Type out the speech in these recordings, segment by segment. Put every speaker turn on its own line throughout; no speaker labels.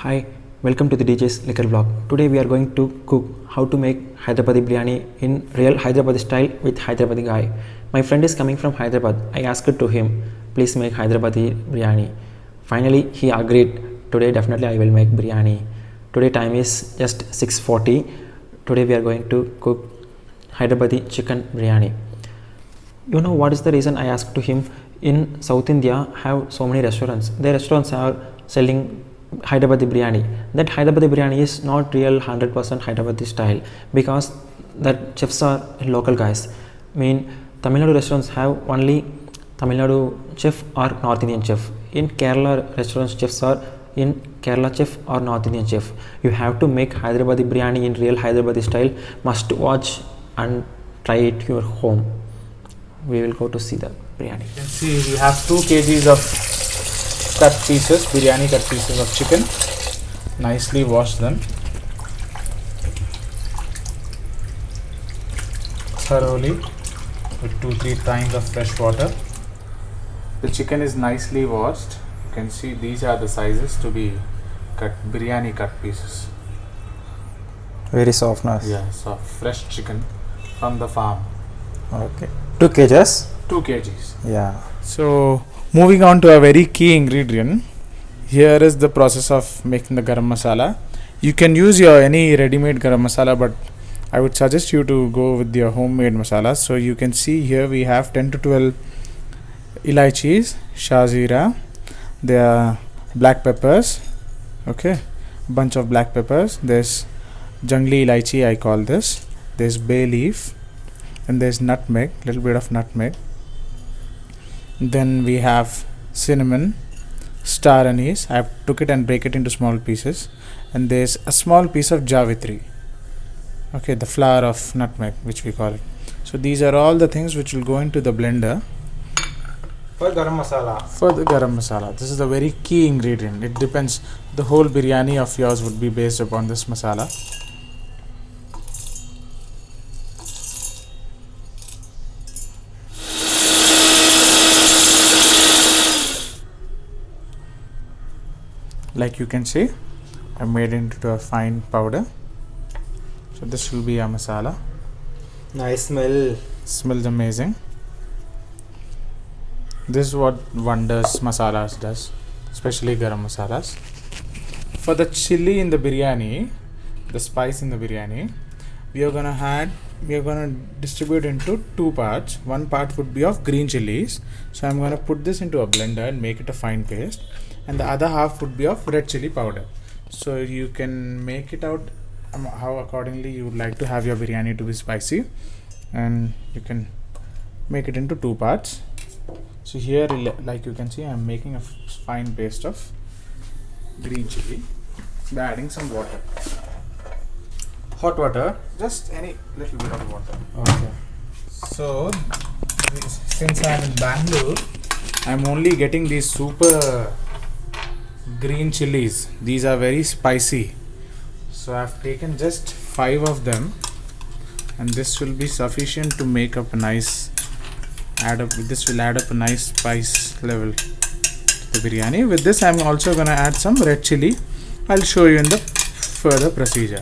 Hi, welcome to the DJ's Liquor Vlog. Today we are going to cook how to make Hyderabadi biryani in real Hyderabadi style with Hyderabadi guy. My friend is coming from Hyderabad. I asked to him, please make Hyderabadi biryani. Finally, he agreed. Today definitely I will make biryani. Today time is just 6:40. Today we are going to cook Hyderabadi chicken biryani. You know what is the reason I asked to him? In South India have so many restaurants. Their restaurants are selling Hyderabadi biryani. That Hyderabadi biryani is not real 100% Hyderabadi style because that chefs are local guys. Tamil Nadu restaurants have only Tamil Nadu chef or North Indian chef. In Kerala restaurants chefs are in Kerala chef or North Indian chef. You have to make Hyderabadi biryani in real Hyderabadi style. Must watch and try it your home. We will go to see the biryani.
You can see we have 2 kgs of cut pieces, biryani cut pieces of chicken. Nicely wash them thoroughly with 2-3 times of fresh water. The chicken is nicely washed. You can see these are the sizes to be cut, biryani cut pieces.
Very softness.
Yeah, soft, fresh chicken from the farm.
Okay. 2 kgs.
2 kgs.
Yeah.
So moving on to a very key ingredient. Here is the process of making the garam masala. You can use your any ready-made garam masala, but I would suggest you to go with your homemade masala. So you can see here we have 10 to 12 ilaichis, shazira, there are black peppers, okay, bunch of black peppers. There's jungli ilaichi, I call this. There's bay leaf, and there's nutmeg, little bit of nutmeg. Then we have cinnamon, star anise. I took it and break it into small pieces, and there's a small piece of javitri, okay, the flower of nutmeg which we call it. So these are all the things which will go into the blender
For garam masala.
for the garam masala. This is the very key ingredient. It depends, the whole biryani of yours would be based upon this masala. Like you can see, I made it into a fine powder. So this will be a masala.
Nice smell.
Smells amazing. This is what wonders masalas does, especially garam masalas. For the chili in the biryani, the spice in the biryani, we are gonna distribute into 2 parts. One part would be of green chilies. So I'm gonna put this into a blender and make it a fine paste. And the other half would be of red chili powder. So you can make it out how accordingly you would like to have your biryani to be spicy, and you can make it into 2 parts. So here, like you can see, I am making a fine paste of green chili by adding some water.
Hot water.
Just any little bit of water.
Okay.
So since I am in Bangalore, I am only getting these super green chilies. These are very spicy. So I have taken just 5 of them, and this will be sufficient to make up a nice this will add up a nice spice level to the biryani. With this I am also going to add some red chili. I'll show you in the further procedure.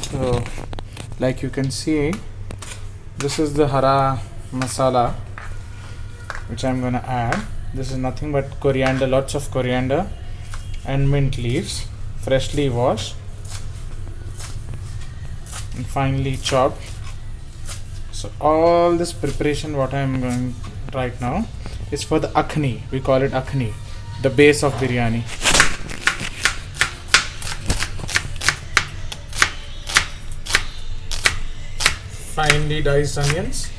So like you can see, this is the hara masala which I am going to add. This is nothing but coriander, lots of coriander and mint leaves, freshly washed and finely chopped. So all this preparation what I am going right now is for the akhni. We call it akhni, the base of biryani. Finely diced onions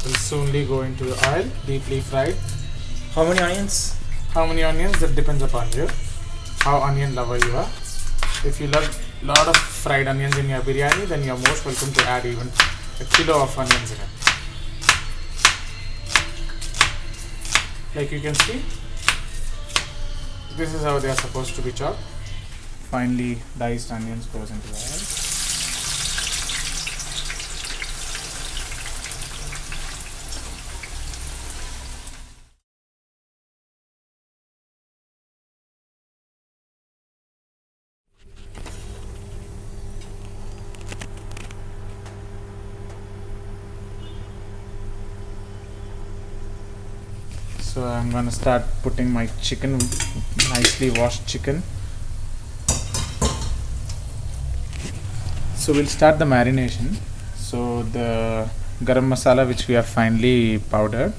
will soonly go into the oil, deeply fried.
How many onions?
How many onions? That depends upon you, how onion lover you are. If you love lot of fried onions in your biryani, then you are most welcome to add even a kilo of onions in it. Like you can see, this is how they are supposed to be chopped. Finely diced onions goes into the oil. So I'm gonna start putting my chicken, nicely washed chicken. So we'll start the marination. So the garam masala which we have finely powdered,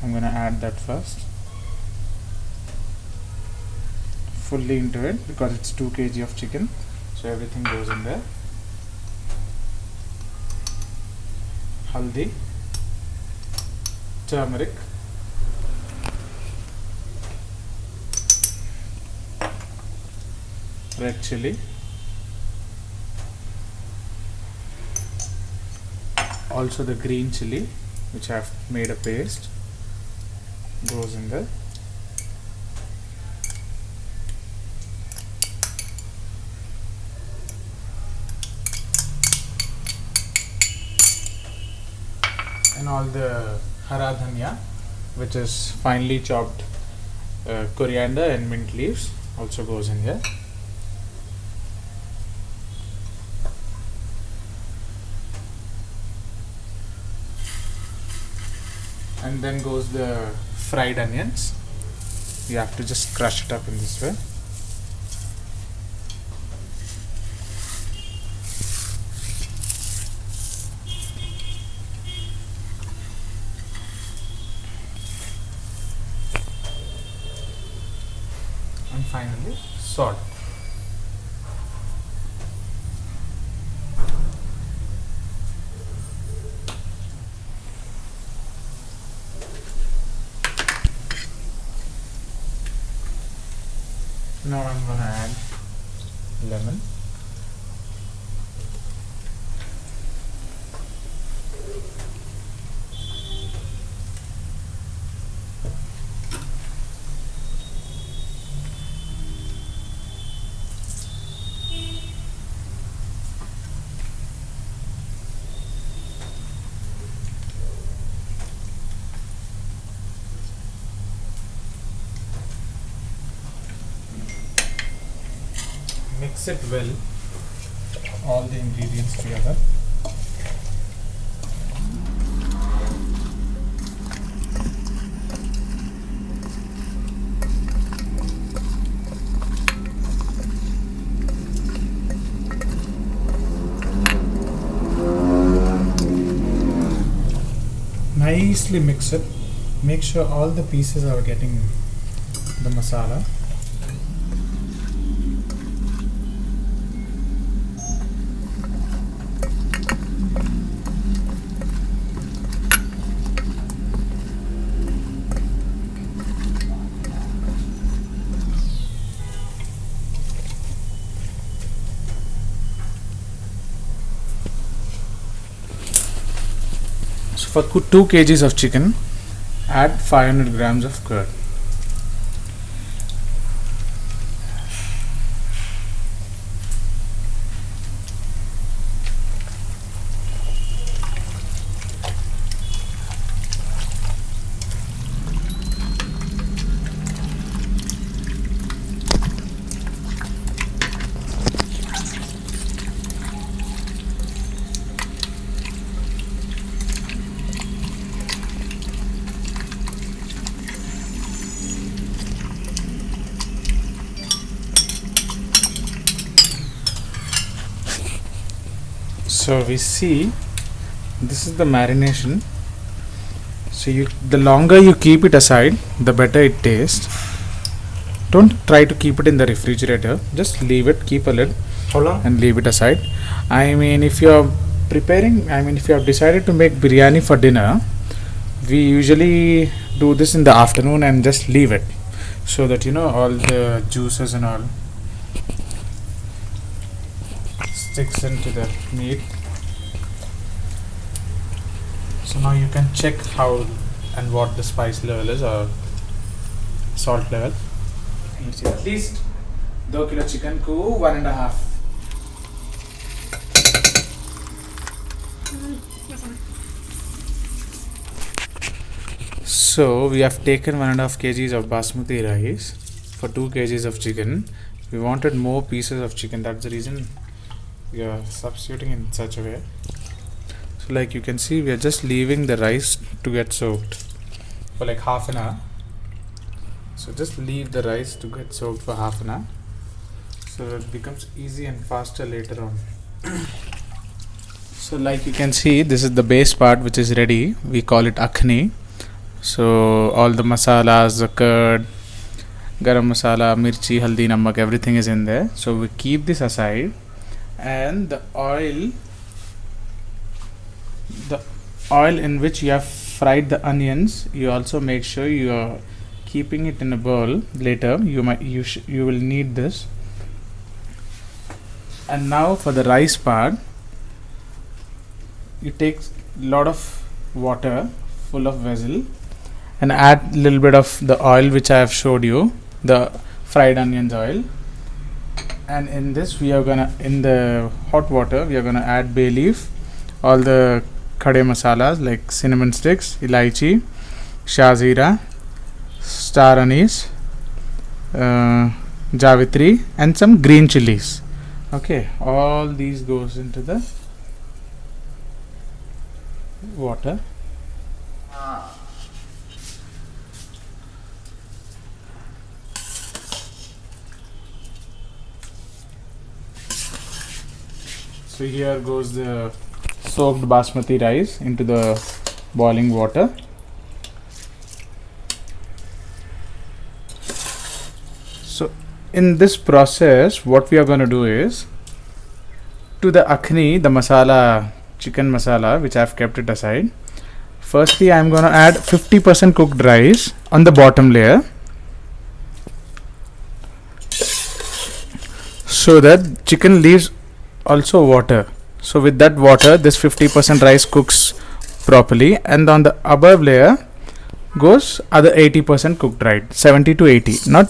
I'm gonna add that first fully into it because it's 2 kg of chicken, so everything goes in there. Haldi, turmeric, red chili, also the green chili which I have made a paste goes in there. And all the hara dhania, which is finely chopped coriander and mint leaves, also goes in here. And then goes the fried onions. You have to just crush it up in this way. And finally salt. Now I'm gonna add lemon. Mix it well, all the ingredients together. Nicely mix it. Make sure all the pieces are getting the masala. So for 2 kgs of chicken, add 500 grams of curd. So we see this is the marination. So the longer you keep it aside, the better it tastes. Don't try to keep it in the refrigerator. Just leave it, keep a lid,
How long?
and leave it aside. I mean, if you are if you have decided to make biryani for dinner, we usually do this in the afternoon and just leave it so that all the juices and all sticks into the meat. So now you can check how and what the spice level is or salt level. At least 2 kilo chicken ko 1.5. So we have taken 1.5 kgs of basmati rice for 2 kgs of chicken. We wanted more pieces of chicken. That's the reason we are substituting in such a way. So like you can see, we are just leaving the rice to get soaked for like half an hour. So just leave the rice to get soaked for half an hour, so it becomes easy and faster later on. So like you can see, this is the base part which is ready. We call it akhni. So all the masalas, the curd, garam masala, mirchi, haldi, namak, everything is in there. So we keep this aside, and the oil in which you have fried the onions, you also make sure you are keeping it in a bowl. Later you will need this. And now for the rice part, you take lot of water full of vessel and add little bit of the oil which I have showed you, the fried onions oil. And in this we are gonna, in the hot water, we are gonna add bay leaf, all the khade masalas like cinnamon sticks, elaichi, shazira, star anise, javitri, and some green chilies. Okay, all these goes into the water. So here goes the soaked basmati rice into the boiling water. So in this process, what we are going to do is, to the akhni, the masala, chicken masala, which I have kept it aside, firstly I am going to add 50% cooked rice on the bottom layer, so that chicken leaves also water. So with that water, this 50% rice cooks properly, and on the above layer goes other 80% cooked rice, 70 to 80, not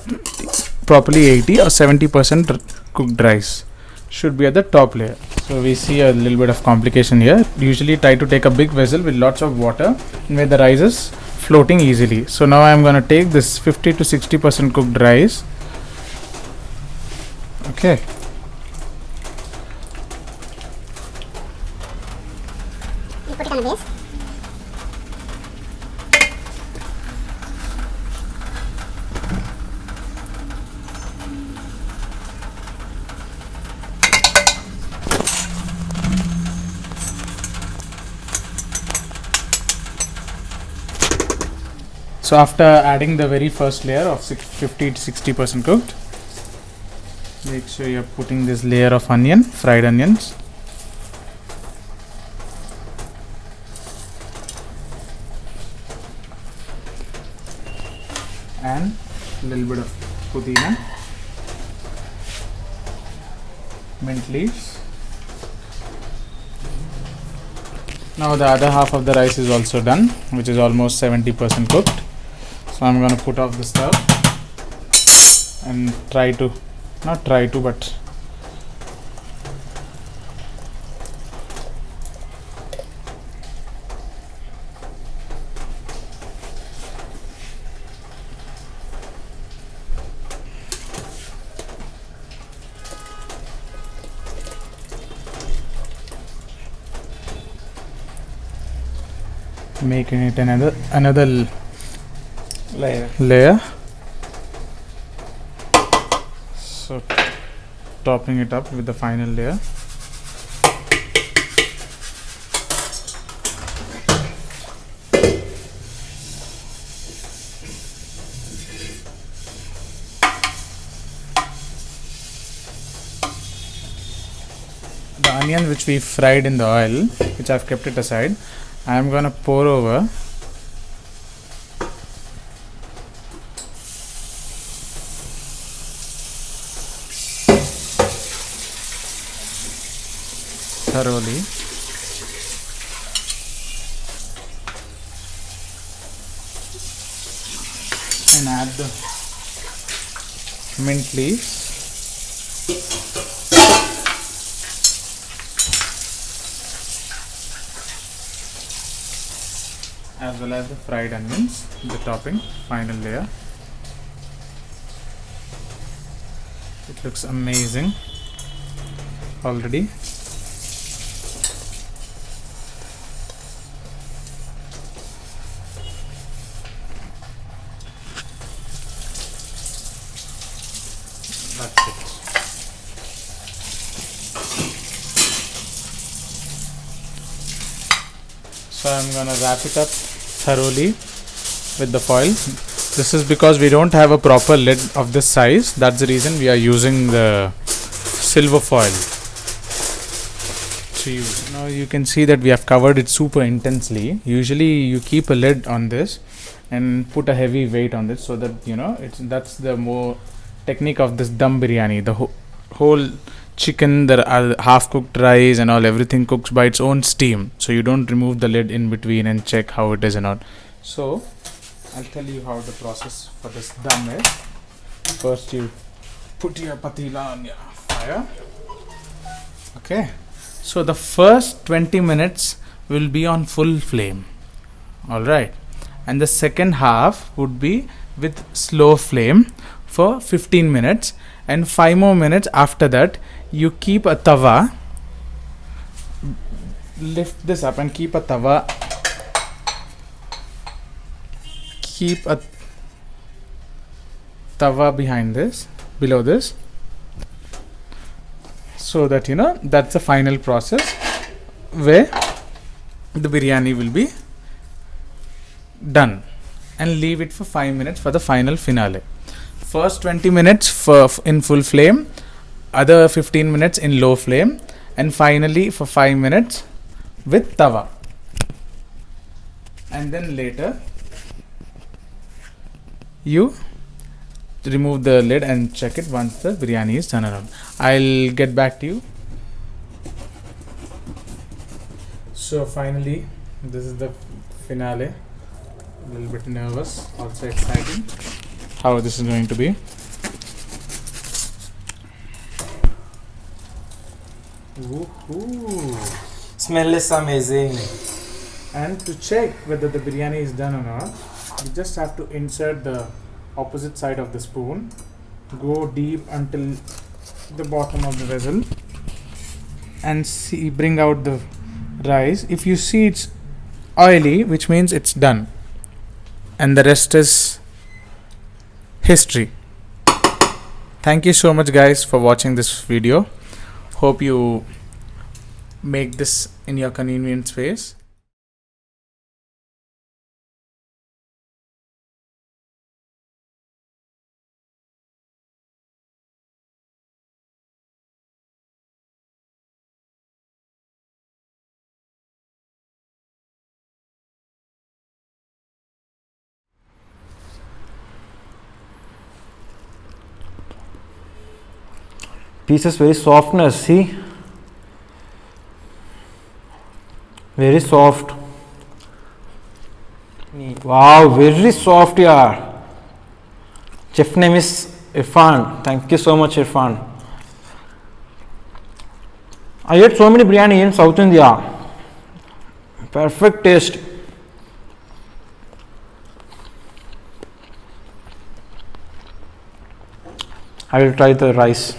properly 80 or 70% cooked rice should be at the top layer. So we see a little bit of complication here. Usually try to take a big vessel with lots of water and where the rice is floating easily. So now I am going to take this 50 to 60% cooked rice. Okay.
You put it on the base.
So after adding the very first layer of 50 to 60% cooked, make sure you are putting this layer of onion, fried onions. And a little bit of pudina, mint leaves. Now the other half of the rice is also done, which is almost 70% cooked. So I'm going to put off the stove and but making it another layer. So topping it up with the final layer. The onion which we fried in the oil, which I've kept it aside, I am gonna pour over thoroughly. And add the mint leaves. As well as the fried onions, the topping, final layer. It looks amazing already. That's it. So I'm gonna wrap it up thoroughly with the foil. This is because we don't have a proper lid of this size. That's the reason we are using the silver foil. So now you can see that we have covered it super intensely. Usually you keep a lid on this and put a heavy weight on this, so that that's the more technique of this dum biryani. The whole chicken, the half cooked rice and all, everything cooks by its own steam, so you don't remove the lid in between and check how it is and all. So I'll tell you how the process for this dum is. First you put your patila on your fire. Okay, so the first 20 minutes will be on full flame, all right, and the second half would be with slow flame for 15 minutes, and 5 more minutes after that you keep a tawa, lift this up and keep a tawa, keep a tawa behind this, below this, so that that's the final process where the biryani will be done, and leave it for 5 minutes for the final finale. First 20 minutes in full flame, other 15 minutes in low flame, and finally for 5 minutes with tawa. And then later you remove the lid and check it once the biryani is done around. I'll get back to you. So finally this is the finale. A little bit nervous, also exciting how this is going to be. Woohoo!
Smell is amazing.
And to check whether the biryani is done or not, you just have to insert the opposite side of the spoon, go deep until the bottom of the vessel, and see, bring out the rice. If you see it's oily, which means it's done, and the rest is history. Thank you so much guys for watching this video. Hope you make this in your convenient space.
Pieces very softness, see, very soft. Wow, very soft, yaar. Chef name is Irfan. Thank you so much, Irfan. I ate so many biryani in South India. Perfect taste. I will try the rice.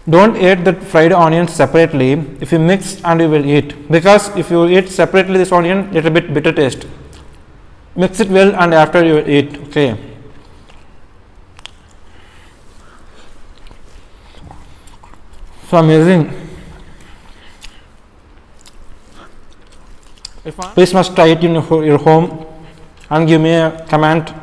Don't eat the fried onions separately. If you mix and you will eat, because if you eat separately this onion, little bit bitter taste. Mix it well and after you eat. Okay. So amazing. Please must try it in your home and give me a comment